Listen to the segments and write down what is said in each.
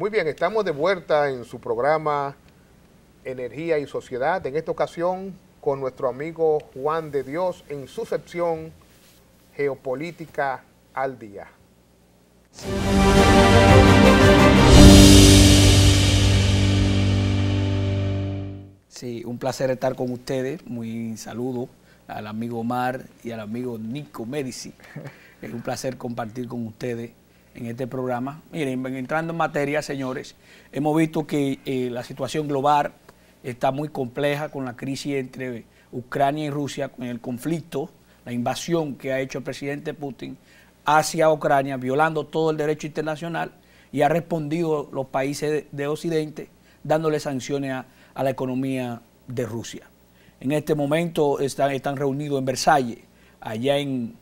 Muy bien, estamos de vuelta en su programa Energía y Sociedad, en esta ocasión con nuestro amigo Juan de Dios en su sección Geopolítica al Día. Sí, un placer estar con ustedes. Muy saludo al amigo Omar y al amigo Nico Medici. Es un placer compartir con ustedes en este programa. Miren, entrando en materia, señores, hemos visto que la situación global está muy compleja con la crisis entre Ucrania y Rusia, con el conflicto, la invasión que ha hecho el presidente Putin hacia Ucrania, violando todo el derecho internacional, y ha respondido los países de Occidente dándole sanciones a la economía de Rusia. En este momento están reunidos en Versalles, allá en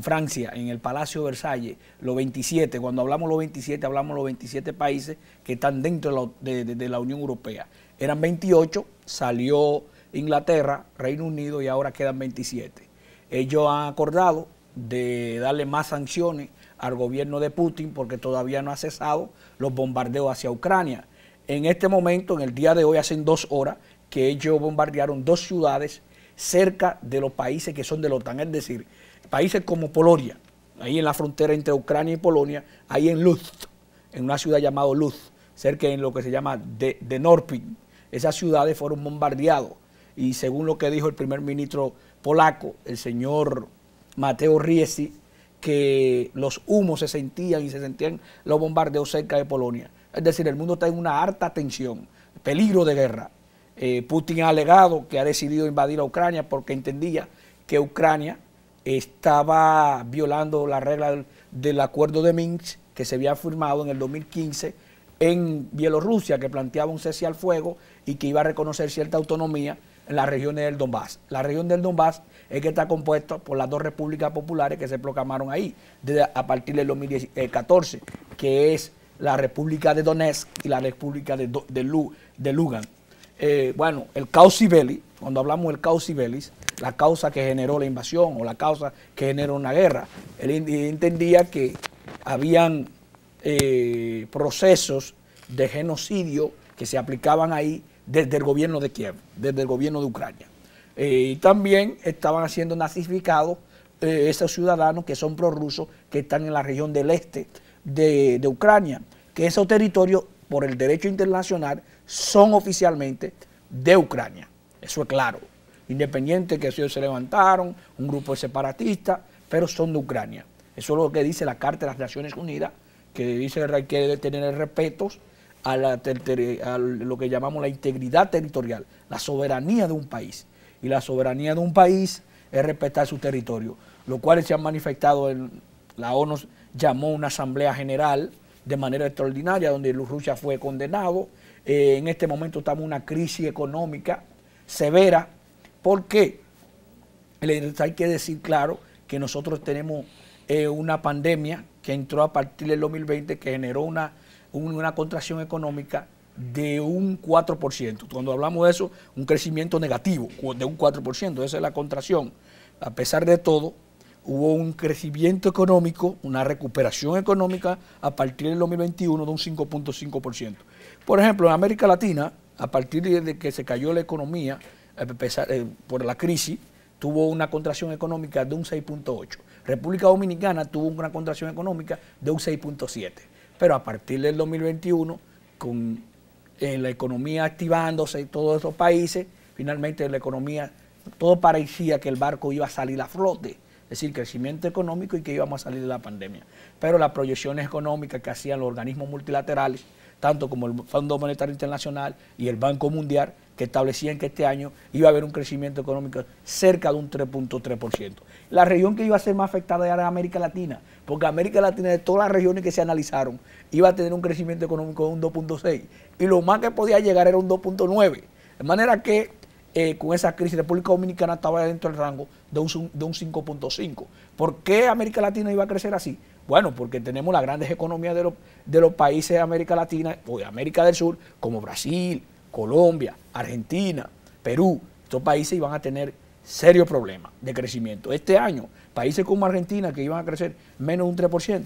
Francia, en el Palacio de Versalles, los 27, cuando hablamos los 27, hablamos los 27 países que están dentro de la Unión Europea. Eran 28, salió Inglaterra, Reino Unido, y ahora quedan 27. Ellos han acordado de darle más sanciones al gobierno de Putin porque todavía no ha cesado los bombardeos hacia Ucrania. En este momento, en el día de hoy, hacen 2 horas que ellos bombardearon 2 ciudades cerca de los países que son de la OTAN, es decir, países como Polonia, ahí en la frontera entre Ucrania y Polonia, ahí en Luz, en una ciudad llamada Luz, cerca en lo que se llama de Norpin. Esas ciudades fueron bombardeadas y según lo que dijo el primer ministro polaco, el señor Mateo Riesi, que los humos se sentían los bombardeos cerca de Polonia. Es decir, el mundo está en una harta tensión, peligro de guerra. Putin ha alegado que ha decidido invadir a Ucrania porque entendía que Ucrania estaba violando la regla del acuerdo de Minsk que se había firmado en el 2015 en Bielorrusia, que planteaba un cese al fuego y que iba a reconocer cierta autonomía en las regiones del Donbass. La región del Donbass es que está compuesta por las 2 repúblicas populares que se proclamaron ahí a partir del 2014, que es la República de Donetsk y la República de Lugansk. Bueno, el casus belli, cuando hablamos del casus belli, la causa que generó la invasión o la causa que generó una guerra, él entendía que habían procesos de genocidio que se aplicaban ahí desde el gobierno de Kiev, desde el gobierno de Ucrania. Y también estaban siendo nazificados esos ciudadanos que son prorrusos, que están en la región del este de Ucrania, que esos territorios, por el derecho internacional, son oficialmente de Ucrania. Eso es claro. Independiente que ellos se levantaron, un grupo de separatistas, pero son de Ucrania. Eso es lo que dice la Carta de las Naciones Unidas, que dice que debe tener el respeto a lo que llamamos la integridad territorial, la soberanía de un país. Y la soberanía de un país es respetar su territorio, lo cual se han manifestado la ONU llamó una asamblea general de manera extraordinaria, donde Rusia fue condenado. En este momento estamos en una crisis económica severa. ¿Por qué? Hay que decir claro que nosotros tenemos una pandemia que entró a partir del 2020 que generó una contracción económica de un 4%. Cuando hablamos de eso, un crecimiento negativo de un 4%. Esa es la contracción. A pesar de todo, hubo un crecimiento económico, una recuperación económica a partir del 2021 de un 5.5%. Por ejemplo, en América Latina, a partir de que se cayó la economía por la crisis, tuvo una contracción económica de un 6.8%. República Dominicana tuvo una contracción económica de un 6.7%. Pero a partir del 2021, con la economía activándose en todos esos países, finalmente la economía, todo parecía que el barco iba a salir a flote, es decir, crecimiento económico y que íbamos a salir de la pandemia. Pero las proyecciones económicas que hacían los organismos multilaterales, tanto como el Fondo Monetario Internacional y el Banco Mundial, que establecían que este año iba a haber un crecimiento económico cerca de un 3.3%. La región que iba a ser más afectada era América Latina, porque América Latina, de todas las regiones que se analizaron, iba a tener un crecimiento económico de un 2.6%, y lo más que podía llegar era un 2.9%. De manera que con esa crisis, República Dominicana estaba dentro del rango de un 5.5%. ¿Por qué América Latina iba a crecer así? Bueno, porque tenemos las grandes economías de los países de América Latina o de América del Sur, como Brasil, Colombia, Argentina, Perú. Estos países iban a tener serios problemas de crecimiento. Este año, países como Argentina, que iban a crecer menos de un 3%,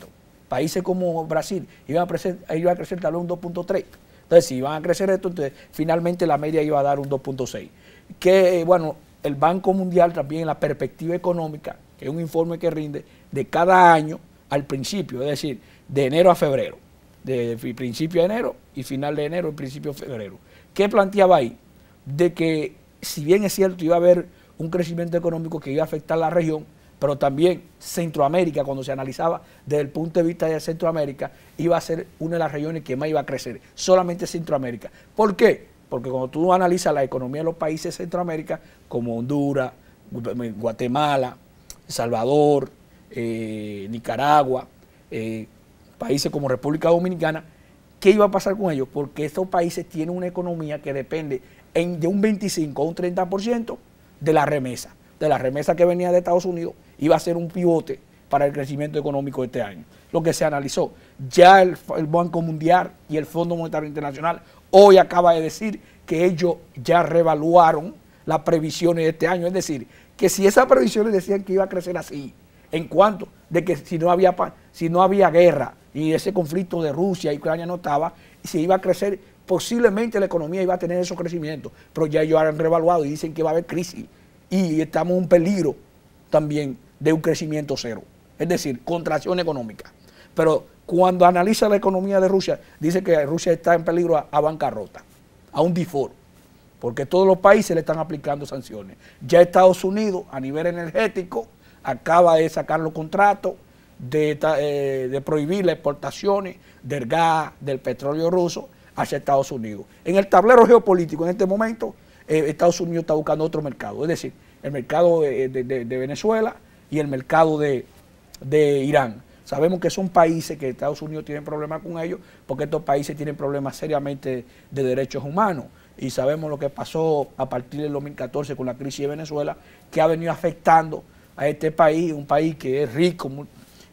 países como Brasil iban a crecer tal vez un 2.3. Entonces, si iban a crecer esto, entonces finalmente la media iba a dar un 2.6. Que, bueno, el Banco Mundial también en la perspectiva económica, que es un informe que rinde de cada año al principio, es decir, de enero a febrero, de principio de enero y final de enero y principio de febrero. ¿Qué planteaba ahí? De que, si bien es cierto, iba a haber un crecimiento económico que iba a afectar la región, pero también Centroamérica, cuando se analizaba desde el punto de vista de Centroamérica, iba a ser una de las regiones que más iba a crecer, solamente Centroamérica. ¿Por qué? Porque cuando tú analizas la economía de los países de Centroamérica, como Honduras, Guatemala, El Salvador, Nicaragua, países como República Dominicana, ¿qué iba a pasar con ellos? Porque estos países tienen una economía que depende de un 25 a un 30% de la remesa. De la remesa que venía de Estados Unidos, iba a ser un pivote para el crecimiento económico de este año. Lo que se analizó, ya el Banco Mundial y el Fondo Monetario Internacional hoy acaba de decir que ellos ya reevaluaron las previsiones de este año. Es decir, que si esas previsiones decían que iba a crecer así, en cuanto de que si no había guerra y ese conflicto de Rusia y Ucrania no estaba, se iba a crecer, posiblemente la economía iba a tener esos crecimientos, pero ya ellos han reevaluado y dicen que va a haber crisis. Y estamos en un peligro también de un crecimiento cero, es decir, contracción económica. Pero cuando analiza la economía de Rusia, dice que Rusia está en peligro a bancarrota, a un default, porque todos los países le están aplicando sanciones. Ya Estados Unidos, a nivel energético, acaba de sacar los contratos de prohibir las exportaciones del gas, del petróleo ruso hacia Estados Unidos. En el tablero geopolítico en este momento, Estados Unidos está buscando otro mercado, es decir, el mercado de Venezuela y el mercado de Irán. Sabemos que son países que Estados Unidos tiene problemas con ellos porque estos países tienen problemas seriamente de derechos humanos y sabemos lo que pasó a partir del 2014 con la crisis de Venezuela, que ha venido afectando a este país, un país que es rico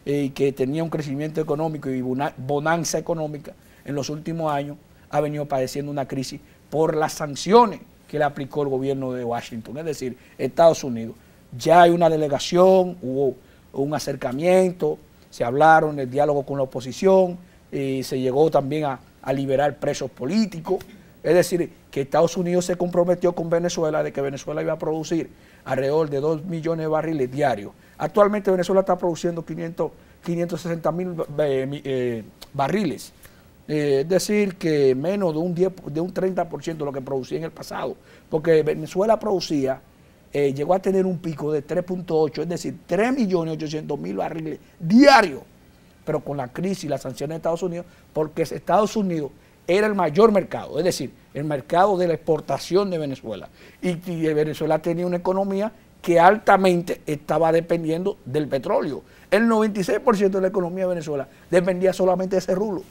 y que tenía un crecimiento económico y bonanza económica en los últimos años, ha venido padeciendo una crisis por las sanciones que le aplicó el gobierno de Washington, es decir, Estados Unidos. Ya hay una delegación, hubo un acercamiento, se hablaron del diálogo con la oposición, se llegó también a liberar presos políticos, es decir, que Estados Unidos se comprometió con Venezuela de que Venezuela iba a producir alrededor de 2 millones de barriles diarios. Actualmente Venezuela está produciendo 560.000 barriles. Es decir, que menos de un 30% de lo que producía en el pasado, porque Venezuela producía, llegó a tener un pico de 3.8, es decir, 3.800.000 barriles diarios, pero con la crisis y las sanciones de Estados Unidos, porque Estados Unidos era el mayor mercado, es decir, el mercado de la exportación de Venezuela, y Venezuela tenía una economía que altamente estaba dependiendo del petróleo. El 96% de la economía de Venezuela dependía solamente de ese rubro.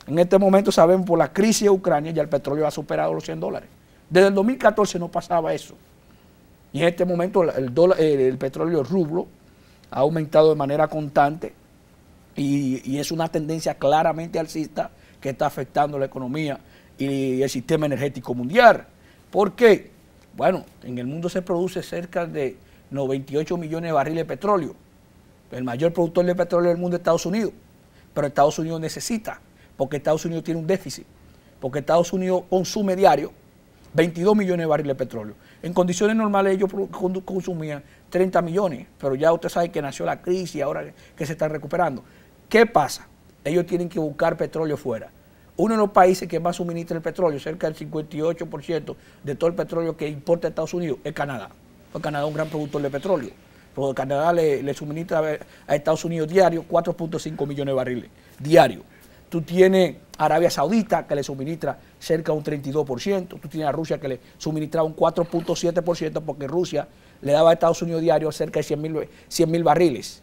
En este momento sabemos por la crisis de Ucrania ya el petróleo ha superado los $100. Desde el 2014 no pasaba eso. Y en este momento el petróleo rublo ha aumentado de manera constante y es una tendencia claramente alcista que está afectando la economía y el sistema energético mundial. ¿Por qué? Bueno, en el mundo se produce cerca de 98 millones de barriles de petróleo. El mayor productor de petróleo del mundo es Estados Unidos, pero Estados Unidos necesita, porque Estados Unidos tiene un déficit, porque Estados Unidos consume diario 22 millones de barriles de petróleo. En condiciones normales ellos consumían 30 millones, pero ya usted sabe que nació la crisis, ahora que se está recuperando. ¿Qué pasa? Ellos tienen que buscar petróleo fuera. Uno de los países que más suministra el petróleo, cerca del 58% de todo el petróleo que importa a Estados Unidos, es Canadá. Porque Canadá es un gran productor de petróleo. Porque Canadá le suministra a Estados Unidos diario 4.5 millones de barriles diario. Tú tienes Arabia Saudita, que le suministra cerca de un 32%. Tú tienes a Rusia, que le suministraba un 4.7%, porque Rusia le daba a Estados Unidos diario cerca de 100.000 barriles.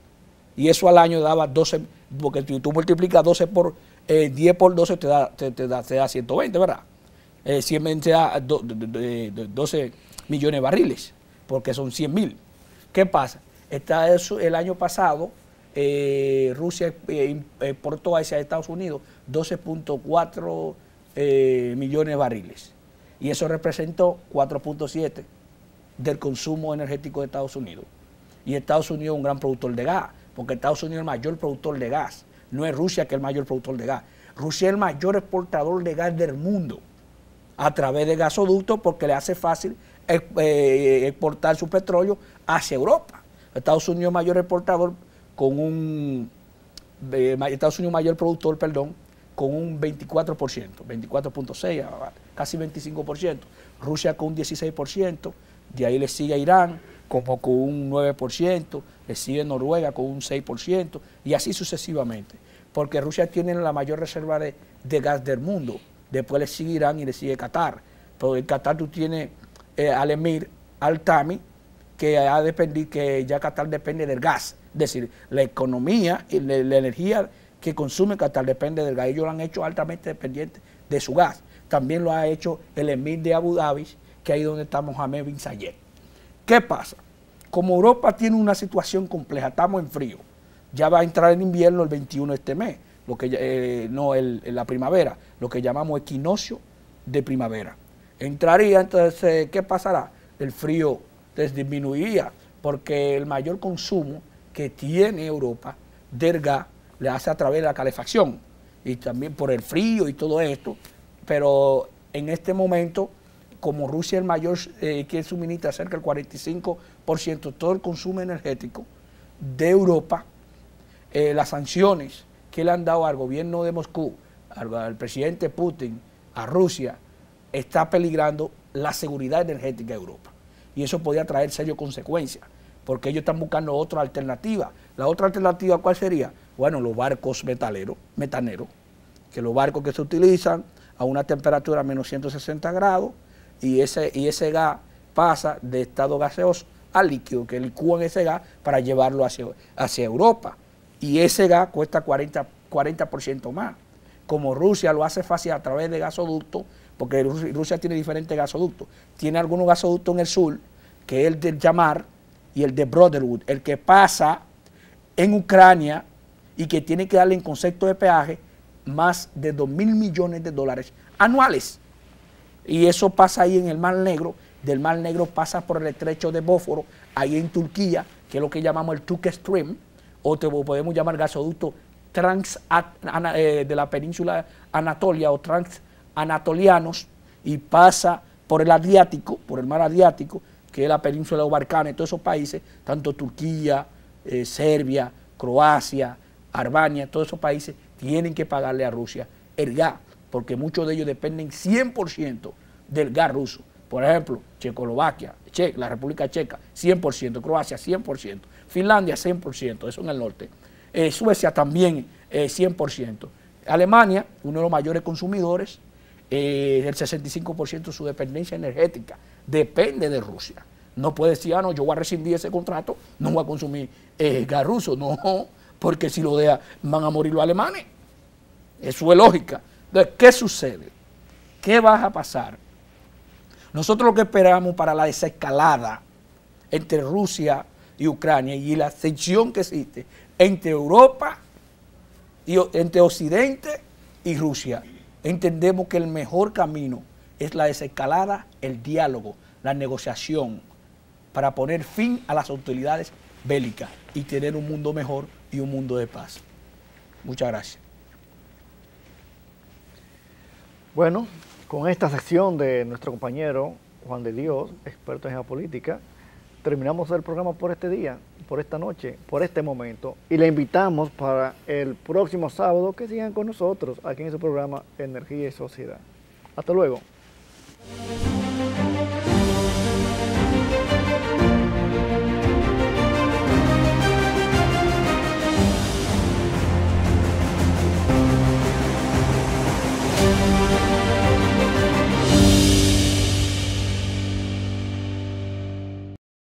Y eso al año daba 12, porque tú multiplicas 12 por 10 por 12 te da 120, ¿verdad? 100 te da 12 millones de barriles, porque son 100.000. ¿Qué pasa? El año pasado Rusia exportó hacia Estados Unidos 12.4 millones de barriles. Y eso representó 4.7 del consumo energético de Estados Unidos. Y Estados Unidos es un gran productor de gas, porque Estados Unidos es el mayor productor de gas no es Rusia que es el mayor productor de gas. Rusia es el mayor exportador de gas del mundo a través de gasoductos porque le hace fácil exportar su petróleo hacia Europa. Estados Unidos es mayor exportador con un Estados Unidos mayor productor, perdón, con un 24%, 24.6, casi 25%. Rusia con un 16%, de ahí le sigue Irán como con un 9%, le sigue Noruega con un 6% y así sucesivamente. Porque Rusia tiene la mayor reserva de gas del mundo. Después le sigue Irán y le sigue Qatar. Pero en Qatar tú tienes al Emir Al-Thani, que ya Qatar depende del gas. Es decir, la economía y la energía que consume Qatar depende del gas. Ellos lo han hecho altamente dependiente de su gas. También lo ha hecho el Emir de Abu Dhabi, que ahí donde está Mohammed bin Zayed. ¿Qué pasa? Como Europa tiene una situación compleja, estamos en frío. Ya va a entrar en invierno el 21 de este mes, la primavera, lo que llamamos equinoccio de primavera. Entraría, entonces, ¿qué pasará? El frío disminuiría, porque el mayor consumo que tiene Europa del gas le hace a través de la calefacción, y también por el frío y todo esto, pero en este momento, como Rusia es el mayor que suministra cerca del 45% de todo el consumo energético de Europa, las sanciones que le han dado al gobierno de Moscú, al presidente Putin, a Rusia, está peligrando la seguridad energética de Europa. Y eso podría traer serias consecuencias, porque ellos están buscando otra alternativa. ¿La otra alternativa cuál sería? Bueno, los barcos metaneros, que los barcos que se utilizan a una temperatura menos 160 grados, y ese gas pasa de estado gaseoso a líquido, que licúan ese gas para llevarlo hacia Europa. Y ese gas cuesta 40% más. Como Rusia lo hace fácil a través de gasoductos, porque Rusia tiene diferentes gasoductos. Tiene algunos gasoductos en el sur, que es el de Yamar y el de Brotherwood, el que pasa en Ucrania y que tiene que darle en concepto de peaje más de 2.000 millones de dólares anuales. Y eso pasa ahí en el Mar Negro. Del Mar Negro pasa por el estrecho de Bósforo, ahí en Turquía, que es lo que llamamos el Turk Stream, o te podemos llamar gasoducto de la península Anatolia o transanatolianos, y pasa por el Adriático, por el mar Adriático, que es la península de los Balcanes, todos esos países, tanto Turquía, Serbia, Croacia, Albania, todos esos países tienen que pagarle a Rusia el gas, porque muchos de ellos dependen 100% del gas ruso. Por ejemplo, Checoslovaquia, la República Checa, 100%, Croacia, 100%, Finlandia, 100%, eso en el norte. Suecia también, 100%. Alemania, uno de los mayores consumidores, el 65% de su dependencia energética depende de Rusia. No puede decir, no, yo voy a rescindir ese contrato, no voy a consumir gas ruso. No, porque si lo deja, van a morir los alemanes. Eso es lógica. Entonces, ¿qué sucede? ¿Qué va a pasar? Nosotros lo que esperamos para la desescalada entre Rusia y Ucrania y la tensión que existe entre Europa, entre Occidente y Rusia, entendemos que el mejor camino es la desescalada, el diálogo, la negociación, para poner fin a las hostilidades bélicas y tener un mundo mejor y un mundo de paz. Muchas gracias. Bueno, con esta sección de nuestro compañero Juan de Dios, experto en geopolítica, terminamos el programa por este día, por esta noche, por este momento, y le invitamos para el próximo sábado que sigan con nosotros aquí en su programa Energía y Sociedad. Hasta luego.